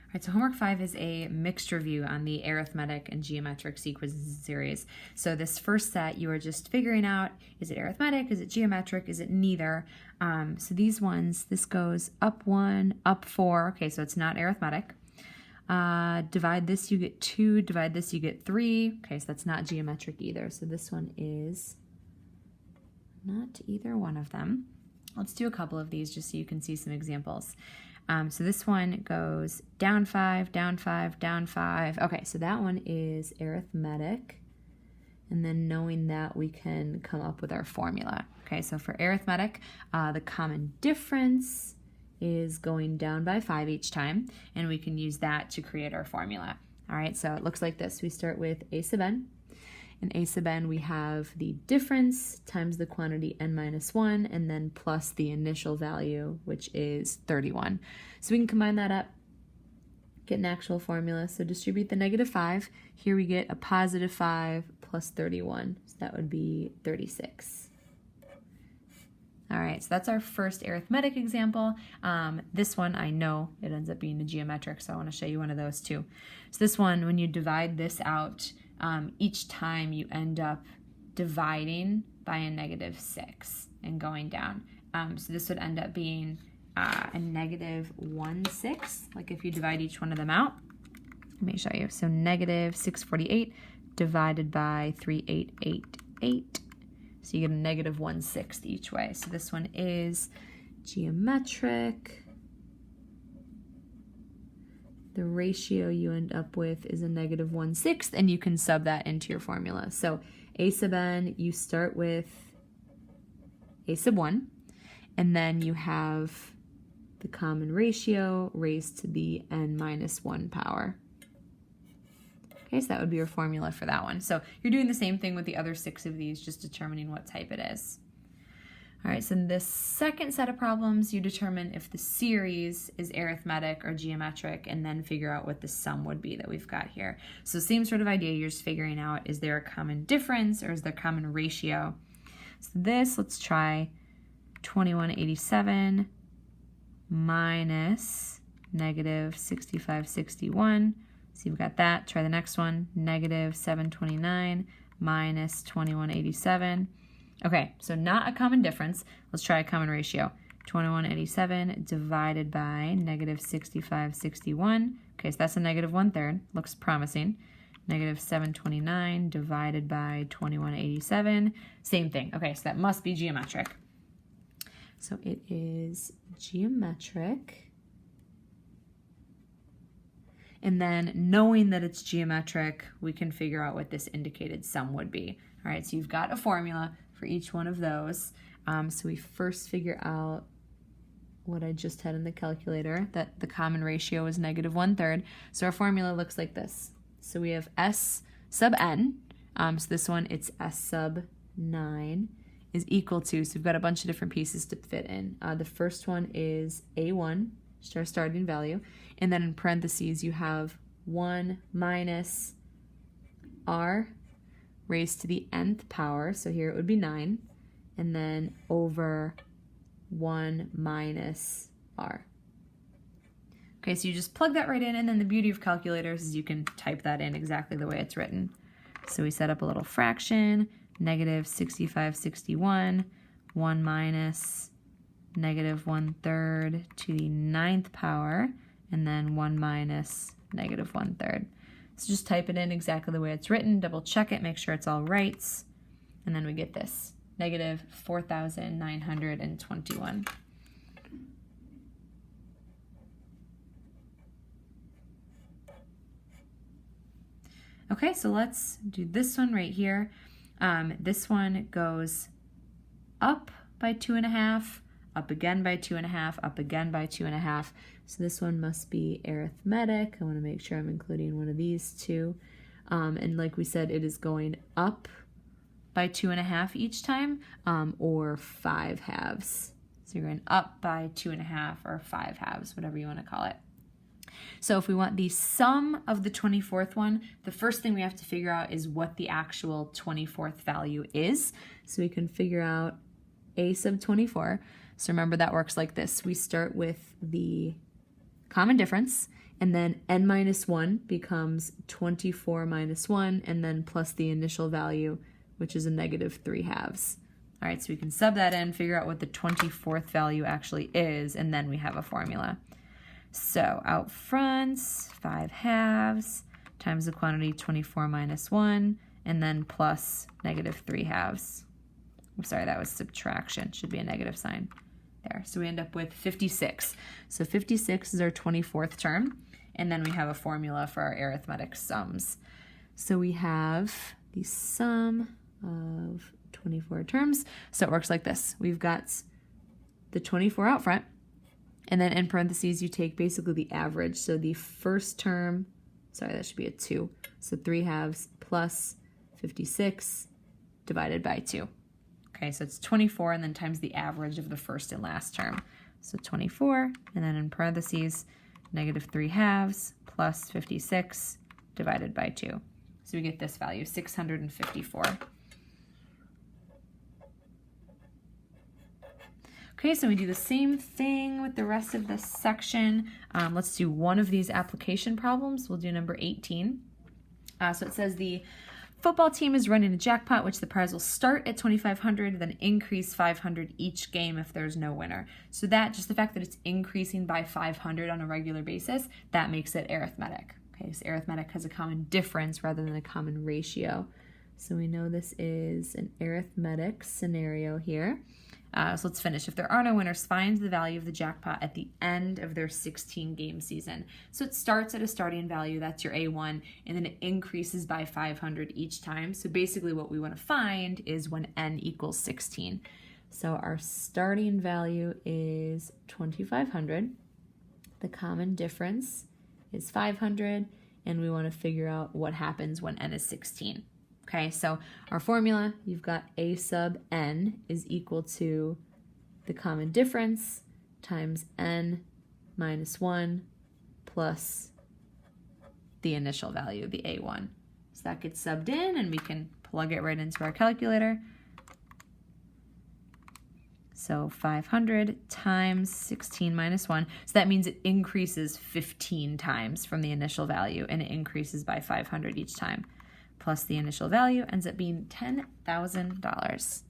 All right, so homework 5 is a mixed review on the arithmetic and geometric sequences series. So this first set, you are just figuring out, is it arithmetic, is it geometric, is it neither? So these ones, this goes up 1, up 4. Okay, so it's not arithmetic. Divide this, you get 2. Divide this, you get 3. Okay, so that's not geometric either. So this one is not either one of them. Let's do a couple of these just so you can see some examples. So this one goes down 5, down 5, down 5. Okay, so that one is arithmetic. And then knowing that, we can come up with our formula. Okay, so for arithmetic, the common difference is going down by 5 each time, and we can use that to create our formula. All right, so it looks like this. We start with a sub n. In a sub n, we have the difference times the quantity n minus 1, and then plus the initial value, which is 31. So we can combine that up, get an actual formula. So distribute the negative 5. Here we get a positive 5 plus 31. So that would be 36. All right, so that's our first arithmetic example. This one, I know it ends up being a geometric, so I want to show you one of those too. So this one, when you divide this out, each time you end up dividing by a negative 6 and going down. So this would end up being a negative 1/6, like if you divide each one of them out. Let me show you. So negative 648 divided by 3888. So you get a negative 1/6 each way. So this one is geometric. The ratio you end up with is a negative 1/6, and you can sub that into your formula. So a sub n, you start with a sub 1, and then you have the common ratio raised to the n minus 1 power. Okay, so that would be your formula for that one. So you're doing the same thing with the other 6 of these, just determining what type it is. All right, so in this second set of problems, you determine if the series is arithmetic or geometric, and then figure out what the sum would be that we've got here. So same sort of idea, you're just figuring out, is there a common difference or is there a common ratio? So this, let's try 2187 minus negative 6561. So you've got that. Try the next one, negative 729 minus 2187. Okay, so not a common difference. Let's try a common ratio. 2187 divided by negative 6561. Okay, so that's a negative 1/3. Looks promising. Negative 729 divided by 2187. Same thing. Okay, so that must be geometric. So it is geometric. And then knowing that it's geometric, we can figure out what this indicated sum would be. All right, so you've got a formula for each one of those. So we first figure out what I just had in the calculator, that the common ratio is negative 1/3. So our formula looks like this. So we have S sub n. So this one, it's S sub 9 is equal to, so we've got a bunch of different pieces to fit in. The first one is A1, just our starting value. And then in parentheses, you have 1 minus R raised to the nth power, so here it would be 9, and then over 1 minus R. Okay, so you just plug that right in, and then the beauty of calculators is you can type that in exactly the way it's written. So we set up a little fraction, negative 6561, 1 minus negative 1/3 to the 9th power, and then 1 minus negative 1/3. So just type it in exactly the way it's written, double check it, make sure it's all right, and then we get this, negative 4,921. Okay, so let's do this one right here. This one goes up by 2.5, up again by 2.5, up again by 2.5. So this one must be arithmetic. I want to make sure I'm including one of these two. And like we said, it is going up by 2.5 each time, or 5 halves. So you're going up by 2.5 or 5 halves, whatever you want to call it. So if we want the sum of the 24th one, the first thing we have to figure out is what the actual 24th value is. So we can figure out a sub 24. So remember, that works like this. We start with the common difference, and then n minus 1 becomes 24 minus 1, and then plus the initial value, which is a negative 3/2. All right, so we can sub that in, figure out what the 24th value actually is, and then we have a formula. So out front, 5/2 times the quantity 24 minus 1, and then plus negative 3/2. I'm sorry, that was subtraction. Should be a negative sign there. So we end up with 56. So 56 is our 24th term, and then we have a formula for our arithmetic sums. So we have the sum of 24 terms. So it works like this. We've got the 24 out front, and then in parentheses you take basically the average. So the first term, sorry, that should be a 2. So 3/2 plus 56 divided by 2. Okay, so it's 24 and then times the average of the first and last term. So 24, and then in parentheses, negative 3/2 plus 56 divided by 2. So we get this value, 654. Okay, so we do the same thing with the rest of this section. Let's do one of these application problems. We'll do number 18. So it says the football team is running a jackpot, which the prize will start at 2,500, then increase 500 each game if there's no winner. So that, just the fact that it's increasing by 500 on a regular basis, that makes it arithmetic. Okay, so arithmetic has a common difference rather than a common ratio. So we know this is an arithmetic scenario here. So let's finish. If there are no winners, find the value of the jackpot at the end of their 16-game season. So it starts at a starting value, that's your A1, and then it increases by 500 each time. So basically what we want to find is when n equals 16. So our starting value is 2,500. The common difference is 500, and we want to figure out what happens when n is 16. Okay, so our formula, you've got a sub n is equal to the common difference times n minus 1 plus the initial value, the a1. So that gets subbed in, and we can plug it right into our calculator. So 500 times 16 minus 1. So that means it increases 15 times from the initial value, and it increases by 500 each time. Plus the initial value ends up being $10,000.